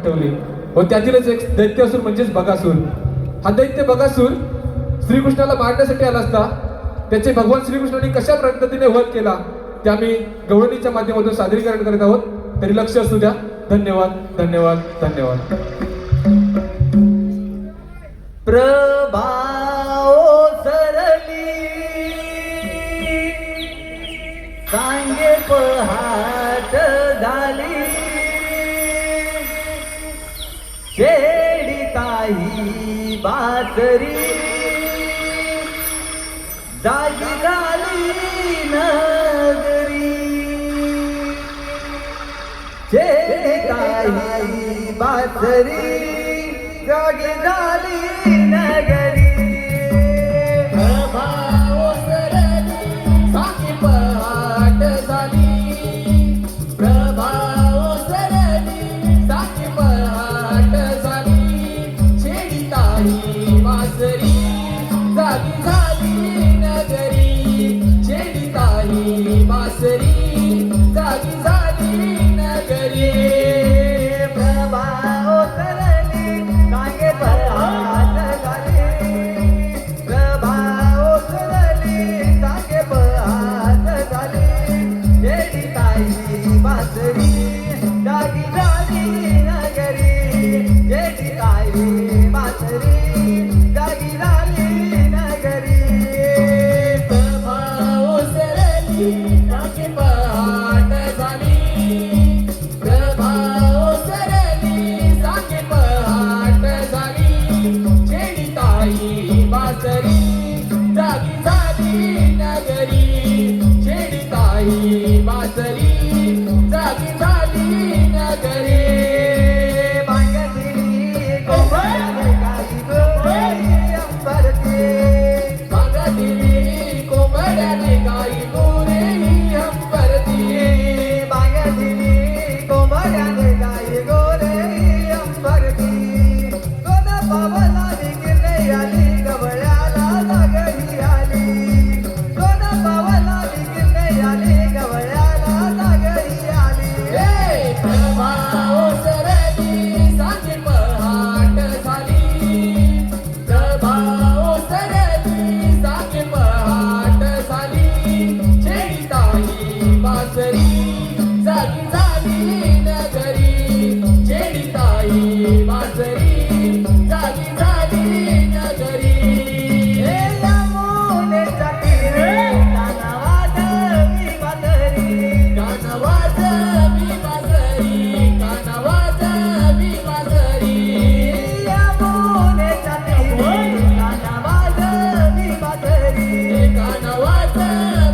ठेवले व त्यातीलच एक दैत्यासूर म्हणजेच बकासूर. हा दैत्य बकासूर श्रीकृष्णाला मारण्यासाठी आला असता त्याचे भगवान श्रीकृष्णाने कशा पद्धतीने वध केला ते आम्ही गवळणीच्या माध्यमातून सादरीकरण करत आहोत. तरी लक्ष असू द्या. धन्यवाद धन्यवाद धन्यवाद. प्रभाओ सरली सांगे पहाट झाली शेडिताई बासरी जागी झाली नगरी शेडिताई बासरी जागी झाली नगरी. प्रभाओ सरली सांगे पहाट झाली. प्रभाओ सरली सांगे पहाट झाली. शेडिताई बासरी जागी झाली नगरी. शेडिताई बासरी जागी झाली नगरी. प्रभाओ सरली सांगे पहाट झाली. प्रभाओ सरली सांगे पहाट झाली. शेडिताई बासरी जागी झाली नगरी. शेडिताई बासरी जागी झाली नगरी. प्रभाओ सरली सांगे पहाट झाली. प्रभाओ सरली सांगे पहाट झाली. शेडिताई बासरी जागी झाली नगरी. शेडिताई बासरी जागी झाली नगरी. मागदिली कोमळाने काही गोरी अंबरती. मागदिली कोंबड्याने गाई गोरे अंबरती. मागदिली कोमळाने काही गोरी अंबरती. सोन पावला विकिरणे आली गवळ्याला जागही आली. सोन पावला विकिरणे आली गवळ्याला जागही आली. हे प्रभाओ सरली सांगे पहाट झाली. प्रभाओ सरली सांगे पहाट झाली. शेडिताई बासरी जागी झाली नगरी. शेडिताई बासरी जागी झाली नगरी. हे यमुनेच्या तीरे कानावात मी बासरी. कानवाज मी बासरी. कानवाज मी बासरी. यमुनेच्या तीरे कानावात मी बासरी. कानवाज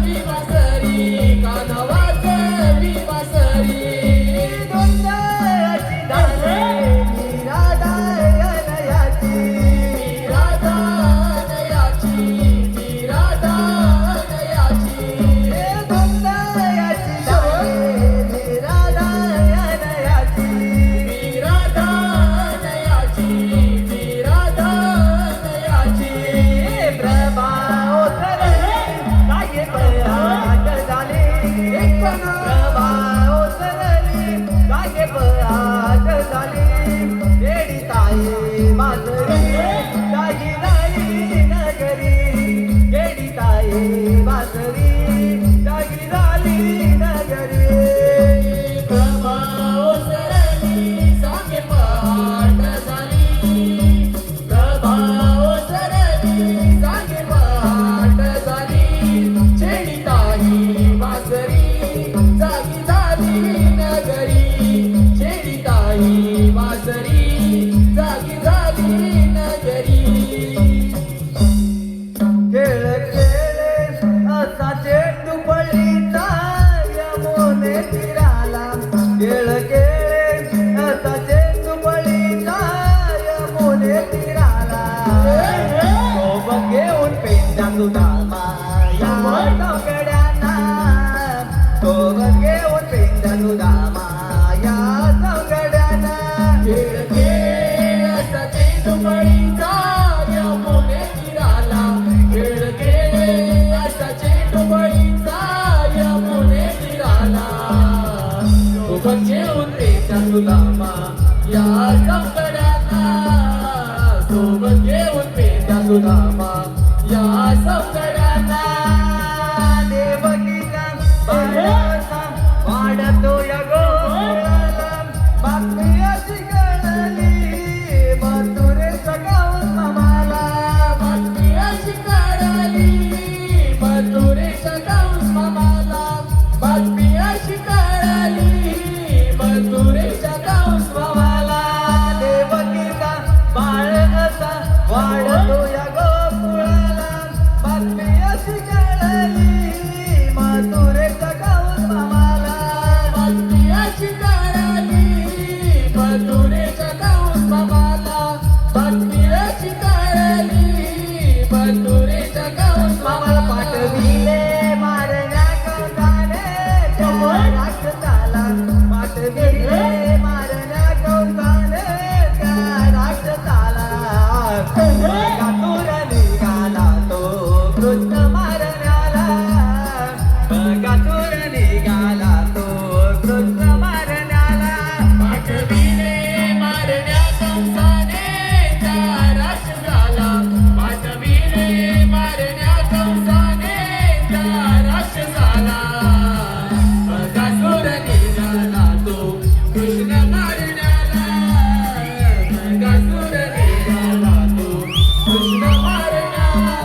मी बासरी. कानवाज मी बासरी. गोंधळाची धारे मी राधायनयाची. मी राधानयाची. मी राधानयाची. हे गोंधळाची धारे मी राधायनयाची. मी राधानयाची. मी राधानयाची. प्रभाओ सरली सांगे पहाट झाली. प्रभाओ सरली सांगे पहाट झाली. शेडिताई बासरी जागी झाली नगरी. शेडिताई बासरी जागी झाली नगरी. प्रभाओ सरली सांगे पहाट झाली. प्रभाओ सरली सांगे पहाट झाली. शेडिताई बासरी जागी झाली नगरी. शेडिताई बासरी जागी झाली सौकड्यांना सोबत घेऊन पेट्या सुदामा या सौकड्यांना देवकीचा बाळाचा वाढतो या गोकुळाला बातमी अशी कळली मथुरेच्या गावात मामाला बातमी अशी कळली मथुरेच्या गावात मामाला बातमी अशी कळली मथुरेच्या गावात मामाला देवकीचा बाळ असा वाढतो या गोकुळाला बातमी अशी कळली मथुरेच्या गावात मामाला बातमी अशी कळली मथुरेच्या गावात मामाला बातमी अशी कळली मथुरेच्या गावात मामाला पाठविले मारण्या कौताने त्या राक्षसाला पाठविले मारण्या कौताने त्या राक्षसाला बगासूर निघाला तो कृष्ण मारण्याला बगासूर निघाला तो कृष्ण मारण्याला पाठविले मारण्या कंसाने त्या राक्षसाला पाठविले मारण्या कंसाने त्या राक्षसाला बगासूर निघाला तो कृष्ण मारण्याला बगासूर निघाला तो कृष्ण मारण्याला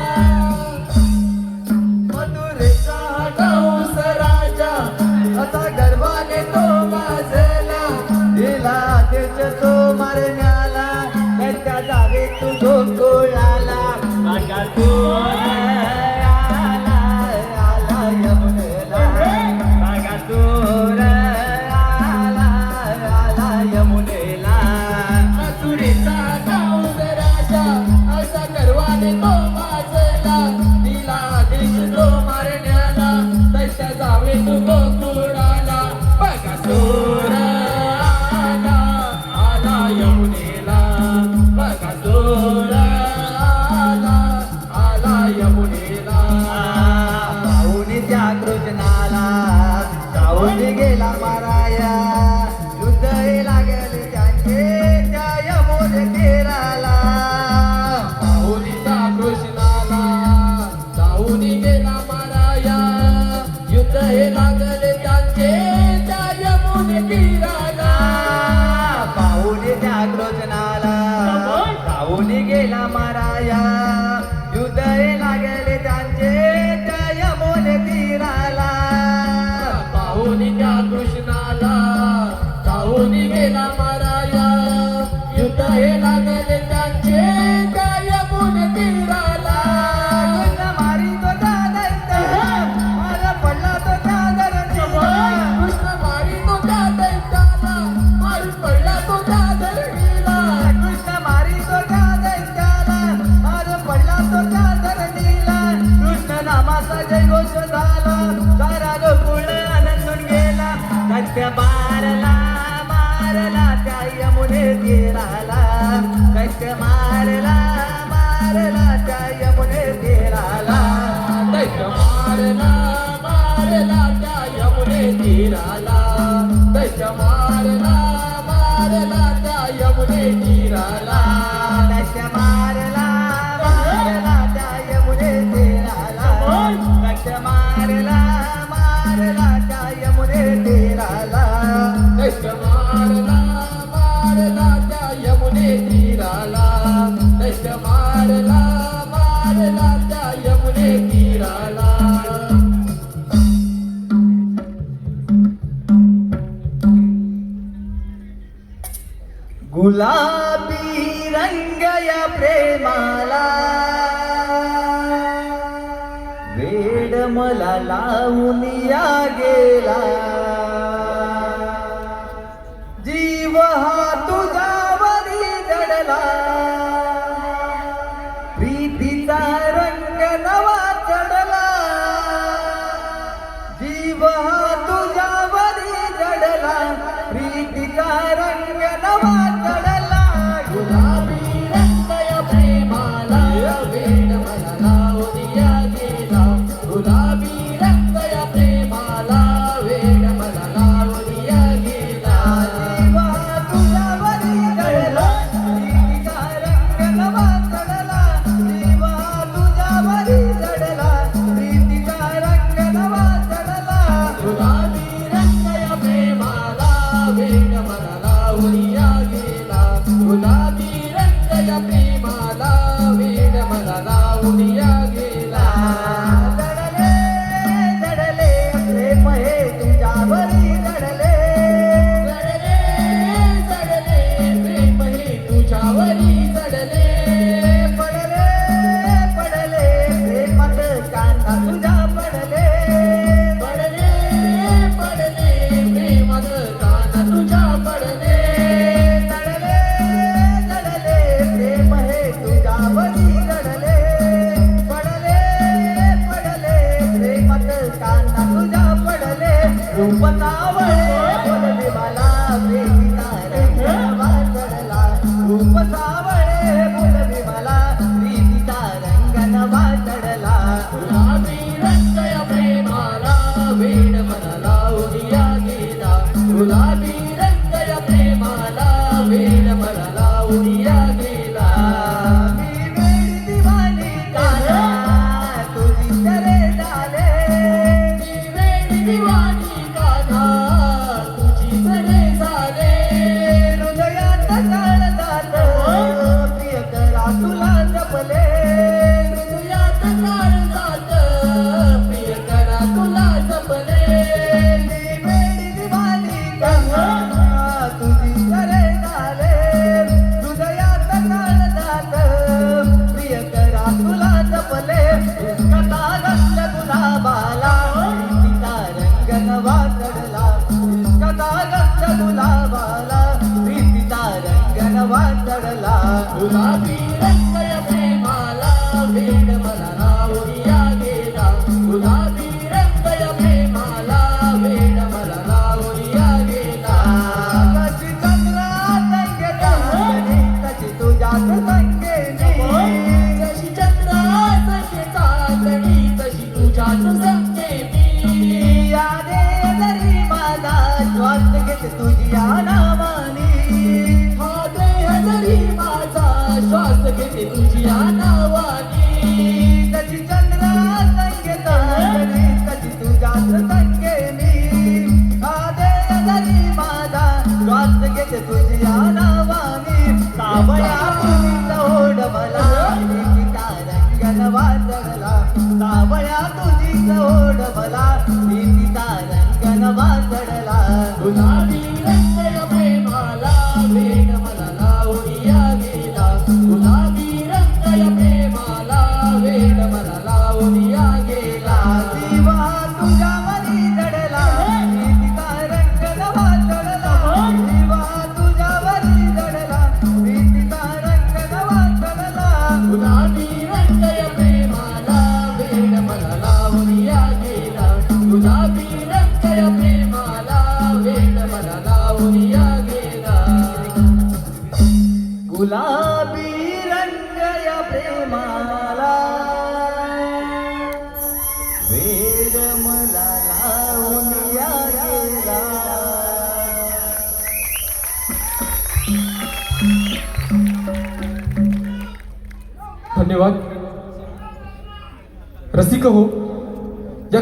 मथुरेचा कंस राजा असा गर्वाने तो गाजला दिला तेच तो मारण्याला त्याच्या जागे तू गोकुळाला बगासूर आला आला यमुनेला बगासूर आला आला यमुनेला मथुरेचा कंस राजा असा गर्वाने तो गाजला दिला आदेश तो मारण्याला त्याच्या जावे तू गोकुळाला बगासूर आला आला यमुनेला बगासूर आला आला यमुनेला पाहुणे त्या कृष्णाला जाऊन गेला माराया युद्ध हे लागले त्यांचे त्या यमुने तीराला पाहुणीच्या कृष्णाला जाऊन गेला माराया युद्ध हे लागले त्यांचे त्या यमुने तीराला पाहुणीच्या कृष्णाला जाऊन गेला माराया युद्ध हे लागले त्यांचे त्या यमुने तीराला पाहुणीच्या कृष्णाला जाऊन गेला माराया युद्ध हे लागले त्यांचे त्या यमुने तीराला कृष्ण मारी तो त्या दैत्याला मार पडला तो त्या धरणीला कृष्ण मारी तो त्या दैत्याला मार पडला तो त्या धरणीला कृष्ण मारी तो त्या दैत्याला मार पडला तो त्या धरणीला कृष्ण नामाचा जयघोष झाला सारा गोकुळ आनंदून गेला सत्य मारला मारला त्या यमुने तीराला सत्य मारला मारला त्या यमुने तीराला सत्य मारला मारला त्या यमुने तीराला सत्य मारला मारला त्या यमुने तीराला सत्य मारला मारला त्या यमुने तीराला सत्य मारला मारला त्या यमुने तीराला सत्य मारला मारला त्या यमुने तीराला सत्य मारला मारला त्या यमुने तीराला गुलाबी रंग या प्रेमाला वेड मला लावून या गेला जीव हा तुझ्यावरी जडला प्रीतीचा रंग नवा चढला जीव हा तुझ्यावरी जडला प्रीतीचा रंग नवा चढला गुलाबी रंग या प्रेमाला वेड मला लावून या गेला गुलाबी रंग या प्रेमाला वेड नवा चढला गुलाबी रंग या प्रेमाला वेड मला लावूया गेला गुलाबी रंग या प्रेमाला वेड मला लावूया गेला कशी चंद्रा संगे चांदणी तशी तुझ्याच संगेनी जशी चंद्रा संगे चांदणी तशी तुझ्याच संगे मी यादे जरी माझा श्वास घेते तुझ्या नावानी हा देह जरी माझा श्वास घेते तुझ्या नावानी कशी चंद्रा संगे चांदणी तशी तुझ्याच संगेनी आदे जरी माझा श्वास घेते तुझ्या नावानी सावळ्या तुझीचा ओढ मला प्रीतीचा रंग नवा चढला सावळ्या तुझीचा ओढ मला प्रीतीचा रंग नवा चढला गुलाबी रंग या प्रेमाला वेड मला लावूया गेला गुलाबी रंग या प्रेमाला वेड मला लावूया गेला जीवा तुझ्यावरी जडला प्रीतीचा रंग नवा चढला जीवा तुझ्यावरी जडला प्रीतीचा रंग नवा चढला गुलाबी रंग या प्रेमाला वेड मला लावूया गेला गुलाबी रंग या प्रेमाला वेड मला लावूया गेला गुलाबी रंग या प्रेमाला वेड मला लावून या गेला धन्यवाद. रसिक हो, या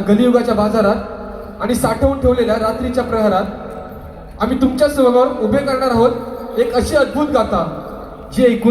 कलियुगाच्या बाजारात आणि साठवून ठेवलेल्या रात्रीच्या प्रहरात आम्ही तुमच्या समोर उभे करणार आहोत एक अशी अद्भुत गाथा जी ऐकून